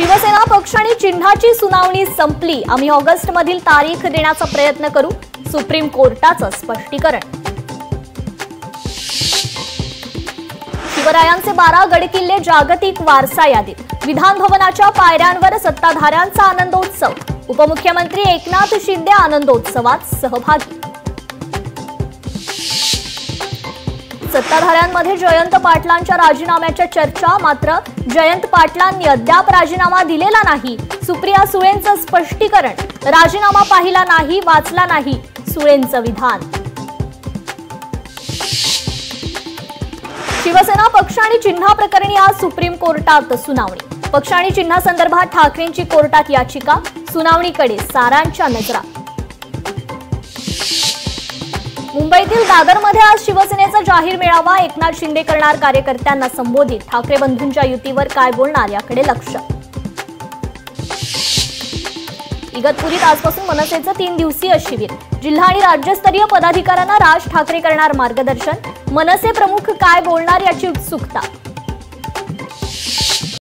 शिवसेना पक्ष आणि चिन्हाची सुनावणी संपली। आम्ही ऑगस्ट मधील तारीख देण्याचा प्रयत्न करू। सुप्रीम कोर्टाचं स्पष्टीकरण। शिवरायांचे 12 गडकिल्ले जागतिक वारसा यादीत। विधान भवनाच्या पायऱ्यांवर सत्ताधाऱ्यांचा आनंदोत्सव। उपमुख्यमंत्री एकनाथ शिंदे आनंदोत्सवात सहभागी। सत्ताधाऱ्यांमध्ये जयंत पाटलांच्या राजीनाम्याच्या चर्चा। मात्र जयंत पाटलांनी अद्याप राजीनामा दिलेला नाही। सुप्रिया सुळेंचं स्पष्टीकरण। राजीनामा पाहिला नाही, वाचला नाही, सुळेंचं विधान। शिवसेना पक्ष आणि चिन्हा प्रकरणी आज सुप्रीम कोर्टात सुनावणी। पक्ष आणि चिन्हासंदर्भात ठाकरेंची कोर्टात याचिका। सुनावणीकडे सारांच्या नजरा। मुंबईतील दादरमध्ये आज शिवसेनेचा जाहीर मेळावा। एकनाथ शिंदे करणार कार्यकर्त्यांना संबोधित। ठाकरे बंधूंच्या युतीवर काय बोलणार याकडे लक्ष। इगतपुरीत आजपासून मनसेचं 3 दिवसीय शिबिर। जिल्हा आणि राज्यस्तरीय पदाधिकाऱ्यांना राज ठाकरे करणार मार्गदर्शन। मनसे प्रमुख काय बोलणार याची उत्सुकता।